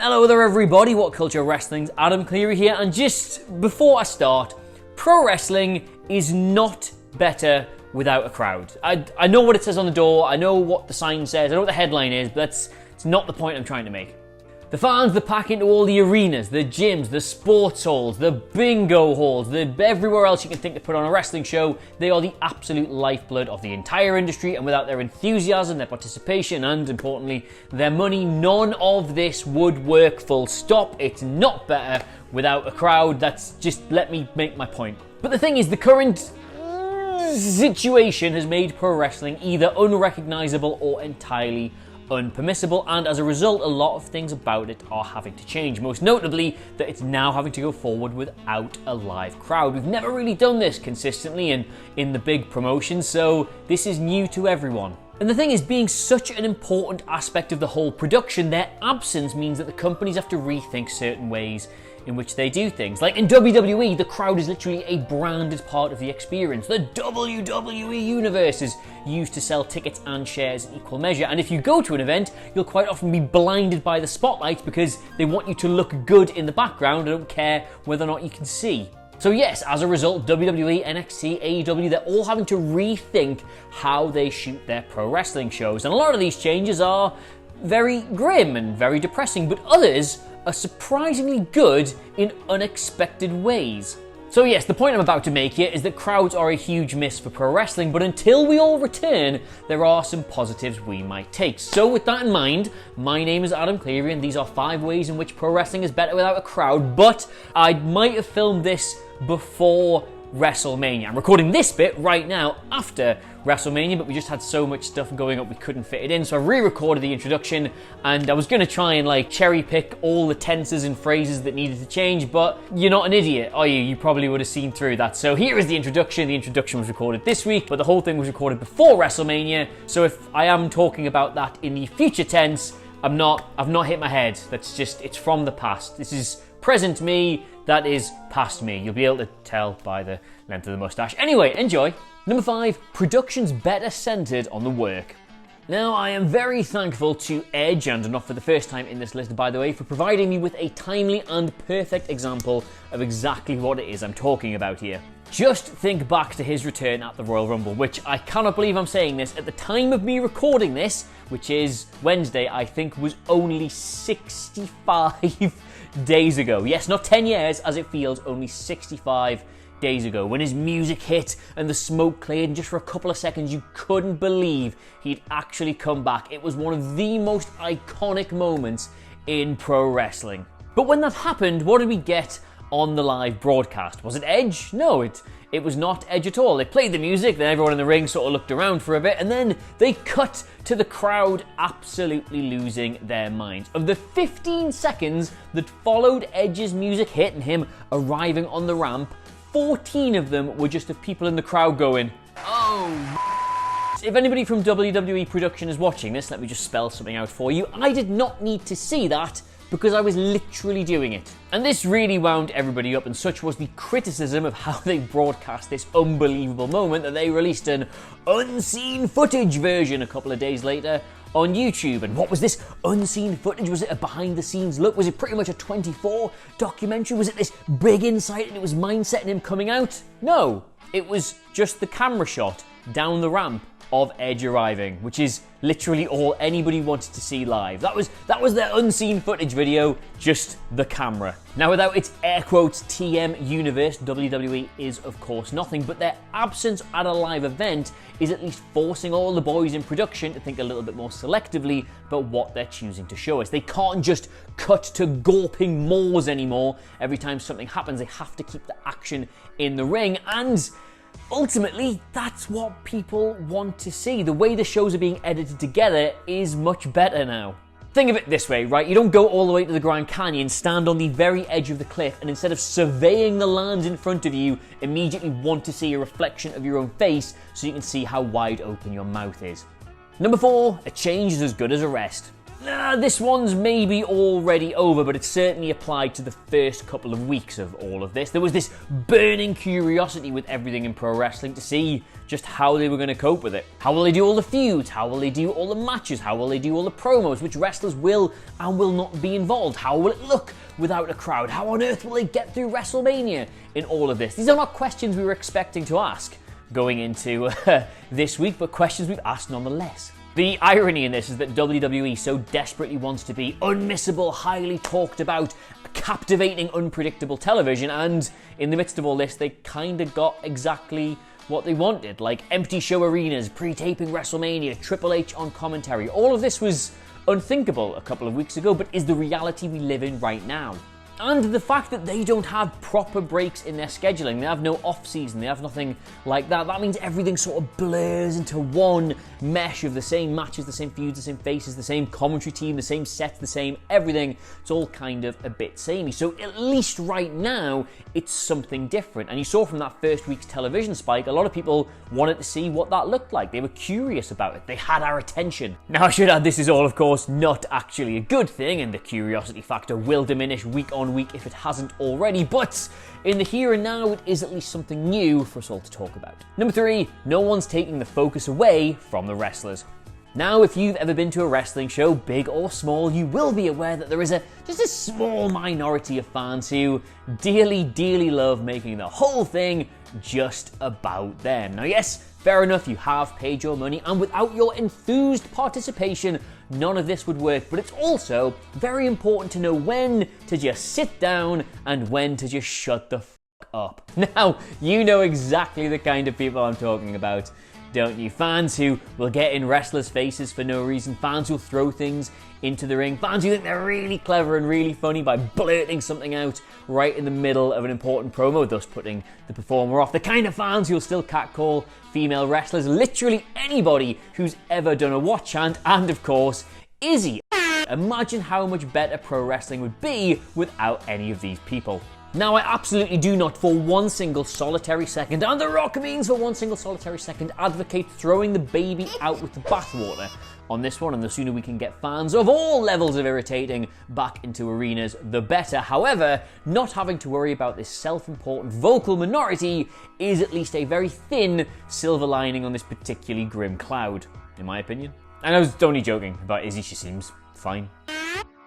Hello there everybody, What Culture Wrestling's Adam Cleary here, and just before I start, pro wrestling is not better without a crowd. I know what it says on the door, I know what the sign says, I know what the headline is, but it's not the point I'm trying to make. The fans that pack into all the arenas, the gyms, the sports halls, the bingo halls, everywhere else you can think to put on a wrestling show, they are the absolute lifeblood of the entire industry, and without their enthusiasm, their participation, and importantly, their money, none of this would work, full stop. It's not better without a crowd. Let me make my point. But the thing is, the current situation has made pro wrestling either unrecognizable or entirely unpermissible, and as a result, a lot of things about it are having to change. Most notably, that it's now having to go forward without a live crowd. We've never really done this consistently in the big promotions, so this is new to everyone. And the thing is, being such an important aspect of the whole production, their absence means that the companies have to rethink certain ways in which they do things. Like in WWE, the crowd is literally a branded part of the experience. The WWE Universe is used to sell tickets and shares in equal measure, and if you go to an event, you'll quite often be blinded by the spotlights because they want you to look good in the background. They don't care whether or not you can see. So yes, as a result, WWE, NXT, AEW, they're all having to rethink how they shoot their pro wrestling shows. And a lot of these changes are very grim and very depressing, but others are surprisingly good in unexpected ways. So yes, the point I'm about to make here is that crowds are a huge miss for pro wrestling, but until we all return, there are some positives we might take. So with that in mind, my name is Adam Cleary, and these are 5 ways in which pro wrestling is better without a crowd, but I might have filmed this before WrestleMania. I'm recording this bit right now after WrestleMania, but we just had so much stuff going up we couldn't fit it in, so I re-recorded the introduction, and I was going to try and cherry pick all the tenses and phrases that needed to change, but you're not an idiot, are you? You probably would have seen through that. So here is the introduction. The introduction was recorded this week, but the whole thing was recorded before WrestleMania, so if I am talking about that in the future tense, I've not hit my head. It's from the past. This is present me, that is past me. You'll be able to tell by the length of the mustache. Anyway, enjoy. Number 5, production's better centered on the work. Now, I am very thankful to Edge, and not for the first time in this list, by the way, for providing me with a timely and perfect example of exactly what it is I'm talking about here. Just think back to his return at the Royal Rumble, which I cannot believe I'm saying this, at the time of me recording this, which is Wednesday, I think was only 65 days ago. Yes, not 10 years as it feels, only 65 days ago, when his music hit and the smoke cleared, and just for a couple of seconds you couldn't believe he'd actually come back. It was one of the most iconic moments in pro wrestling. But when that happened, what did we get on the live broadcast? Was it Edge? No, it was not Edge at all. They played the music, then everyone in the ring sort of looked around for a bit, and then they cut to the crowd absolutely losing their minds. Of the 15 seconds that followed Edge's music hit and him arriving on the ramp, 14 of them were just of people in the crowd going, "Oh." If anybody from WWE production is watching this, let me just spell something out for you. I did not need to see that because I was literally doing it. And this really wound everybody up, and such was the criticism of how they broadcast this unbelievable moment that they released an unseen footage version a couple of days later on YouTube. And what was this unseen footage? Was it a behind the scenes look? Was it pretty much a 24 documentary? Was it this big insight and it was mindset and him coming out? No, it was just the camera shot down the ramp of Edge arriving, which is literally all anybody wanted to see live. That was their unseen footage video, just the camera. Now, without its air quotes TM universe, WWE is of course nothing, but their absence at a live event is at least forcing all the boys in production to think a little bit more selectively about what they're choosing to show us. They can't just cut to gawping maws anymore. Every time something happens, they have to keep the action in the ring, and ultimately, that's what people want to see. The way the shows are being edited together is much better now. Think of it this way, right? You don't go all the way to the Grand Canyon, stand on the very edge of the cliff, and instead of surveying the lands in front of you, immediately want to see a reflection of your own face so you can see how wide open your mouth is. Number 4, a change is as good as a rest. This one's maybe already over, but it certainly applied to the first couple of weeks of all of this. There was this burning curiosity with everything in pro wrestling to see just how they were going to cope with it. How will they do all the feuds? How will they do all the matches? How will they do all the promos? Which wrestlers will and will not be involved? How will it look without a crowd? How on earth will they get through WrestleMania in all of this? These are not questions we were expecting to ask going into this week, but questions we've asked nonetheless. The irony in this is that WWE so desperately wants to be unmissable, highly talked about, captivating, unpredictable television, and in the midst of all this, they kind of got exactly what they wanted, like empty show arenas, pre-taping WrestleMania, Triple H on commentary. All of this was unthinkable a couple of weeks ago, but is the reality we live in right now. And the fact that they don't have proper breaks in their scheduling, they have no off-season, they have nothing like that, that means everything sort of blurs into one mesh of the same matches, the same feuds, the same faces, the same commentary team, the same sets, the same everything. It's all kind of a bit samey. So at least right now, it's something different. And you saw from that first week's television spike, a lot of people wanted to see what that looked like. They were curious about it. They had our attention. Now I should add, this is all, of course, not actually a good thing, and the curiosity factor will diminish week on week if it hasn't already, but in the here and now, it is at least something new for us all to talk about. Number 3, no one's taking the focus away from the wrestlers. Now, if you've ever been to a wrestling show, big or small, you will be aware that there is just a small minority of fans who dearly, dearly love making the whole thing just about them. Now, yes, fair enough, you have paid your money, and without your enthused participation, none of this would work, but it's also very important to know when to just sit down and when to just shut the f*** up. Now, you know exactly the kind of people I'm talking about, don't you? Fans who will get in wrestlers' faces for no reason, fans who'll throw things into the ring, fans who think they're really clever and really funny by blurting something out right in the middle of an important promo, thus putting the performer off. The kind of fans who'll still catcall female wrestlers, literally anybody who's ever done a watch chant, and of course, Izzy. Imagine how much better pro wrestling would be without any of these people. Now, I absolutely do not for one single solitary second, and The Rock means for one single solitary second, advocate throwing the baby out with the bathwater on this one, and the sooner we can get fans of all levels of irritating back into arenas, the better. However, not having to worry about this self-important vocal minority is at least a very thin silver lining on this particularly grim cloud, in my opinion. And I was only joking about Izzy, she seems fine.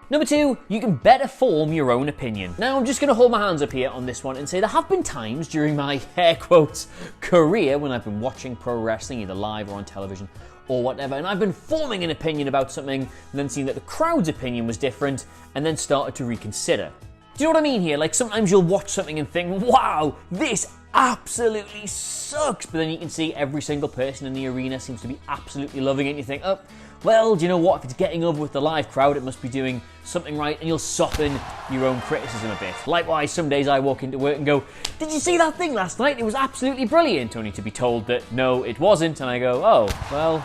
Number 2, you can better form your own opinion. Now, I'm just going to hold my hands up here on this one and say there have been times during my, air quotes, career when I've been watching pro wrestling, either live or on television or whatever, and I've been forming an opinion about something and then seeing that the crowd's opinion was different and then started to reconsider. Do you know what I mean here? Like, sometimes you'll watch something and think, wow, this absolutely sucks, but then you can see every single person in the arena seems to be absolutely loving it, and you think, oh, well, do you know what? If it's getting over with the live crowd, it must be doing something right, and you'll soften your own criticism a bit. Likewise, some days I walk into work and go, did you see that thing last night? It was absolutely brilliant, only to be told that no, it wasn't, and I go, oh, well,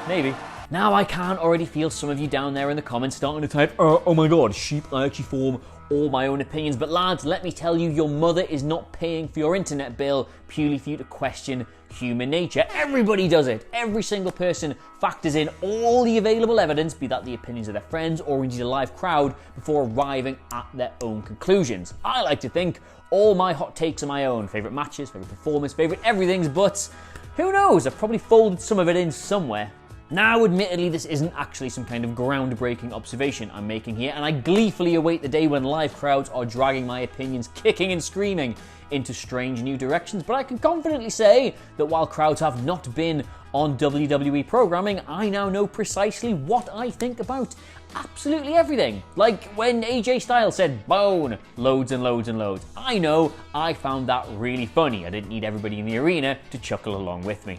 maybe. Now I can already feel some of you down there in the comments starting to type, oh my god, sheep, I actually form all my own opinions. But lads, let me tell you, your mother is not paying for your internet bill purely for you to question human nature. Everybody does it. Every single person factors in all the available evidence, be that the opinions of their friends or indeed a live crowd, before arriving at their own conclusions. I like to think all my hot takes are my own. Favourite matches, favourite performance, favourite everythings, but who knows? I've probably folded some of it in somewhere. Now, admittedly, this isn't actually some kind of groundbreaking observation I'm making here, and I gleefully await the day when live crowds are dragging my opinions kicking and screaming into strange new directions, but I can confidently say that while crowds have not been on WWE programming, I now know precisely what I think about absolutely everything. Like when AJ Styles said bone loads and loads and loads. I know I found that really funny. I didn't need everybody in the arena to chuckle along with me.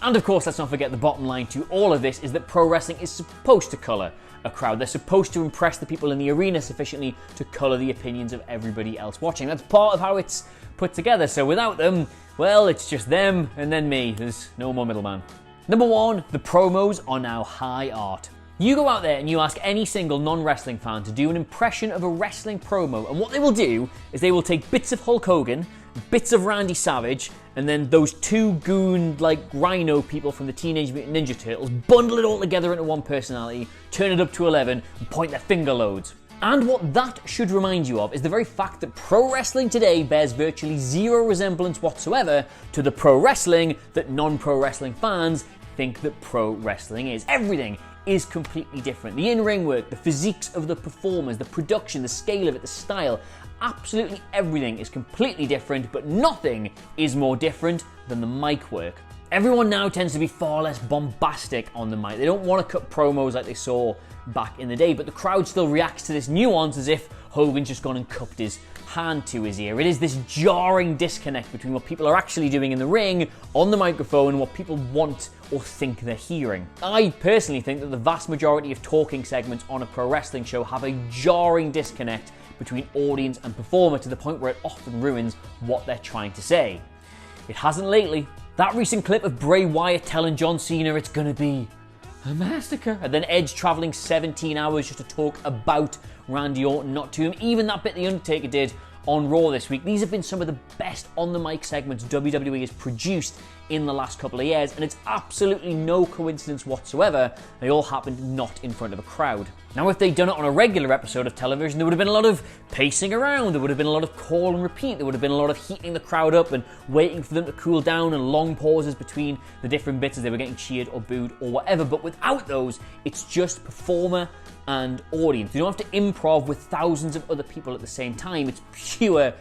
And of course, let's not forget the bottom line to all of this is that pro wrestling is supposed to colour a crowd. They're supposed to impress the people in the arena sufficiently to colour the opinions of everybody else watching. That's part of how it's put together. So without them, well, it's just them and then me. There's no more middleman. Number 1, the promos are now high art. You go out there and you ask any single non-wrestling fan to do an impression of a wrestling promo, and what they will do is they will take bits of Hulk Hogan bits of Randy Savage, and then those two goon, like, rhino people from the Teenage Mutant Ninja Turtles, bundle it all together into one personality, turn it up to 11, and point their finger loads. And what that should remind you of is the very fact that pro wrestling today bears virtually zero resemblance whatsoever to the pro wrestling that non-pro wrestling fans think that pro wrestling is. Everything is completely different. The in-ring work, the physiques of the performers, the production, the scale of it, the style, absolutely everything is completely different, but nothing is more different than the mic work. Everyone now tends to be far less bombastic on the mic. They don't want to cut promos like they saw back in the day, but the crowd still reacts to this nuance as if Hogan's just gone and cupped his hand to his ear. It is this jarring disconnect between what people are actually doing in the ring, on the microphone, and what people want or think they're hearing. I personally think that the vast majority of talking segments on a pro wrestling show have a jarring disconnect between audience and performer to the point where it often ruins what they're trying to say. It hasn't lately. That recent clip of Bray Wyatt telling John Cena it's gonna be a massacre, and then Edge travelling 17 hours just to talk about Randy Orton, not to him. Even that bit The Undertaker did on Raw this week. These have been some of the best on-the-mic segments WWE has produced in the last couple of years, and it's absolutely no coincidence whatsoever they all happened not in front of a crowd. Now, if they'd done it on a regular episode of television, there would have been a lot of pacing around, there would have been a lot of call and repeat, there would have been a lot of heating the crowd up and waiting for them to cool down and long pauses between the different bits as they were getting cheered or booed or whatever. But without those, it's just performer and audience. You don't have to improv with thousands of other people at the same time. It's pure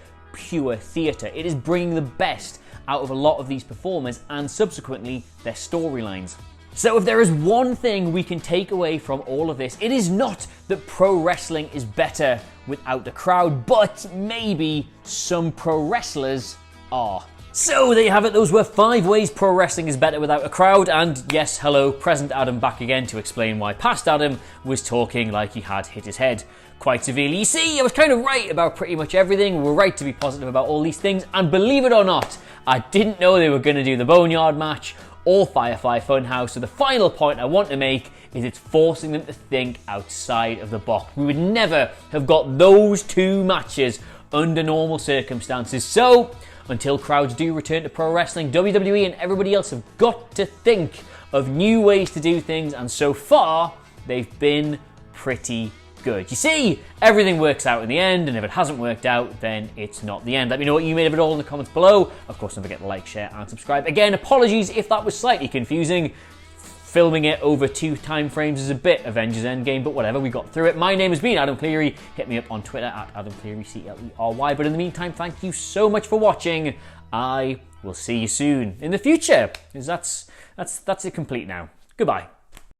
theatre. It is bringing the best out of a lot of these performers and subsequently their storylines. So if there is one thing we can take away from all of this, it is not that pro wrestling is better without the crowd, but maybe some pro wrestlers are. So there you have it, those were 5 ways pro wrestling is better without a crowd, and yes, hello, present Adam back again to explain why past Adam was talking like he had hit his head quite severely. You see, I was kind of right about pretty much everything. We're right to be positive about all these things, and believe it or not, I didn't know they were going to do the Boneyard match or Firefly Funhouse, so the final point I want to make is it's forcing them to think outside of the box. We would never have got those 2 matches under normal circumstances. So, until crowds do return to pro wrestling, WWE and everybody else have got to think of new ways to do things, and so far, they've been pretty good. You see, everything works out in the end, and if it hasn't worked out, then it's not the end. Let me know what you made of it all in the comments below. Of course, don't forget to like, share, and subscribe. Again, apologies if that was slightly confusing. Filming it over 2 time frames is a bit Avengers Endgame, but whatever, we got through it. My name has been Adam Cleary. Hit me up on Twitter at Adam Cleary, C-L-E-R-Y. But in the meantime, thank you so much for watching. I will see you soon in the future, because that's it complete now. Goodbye.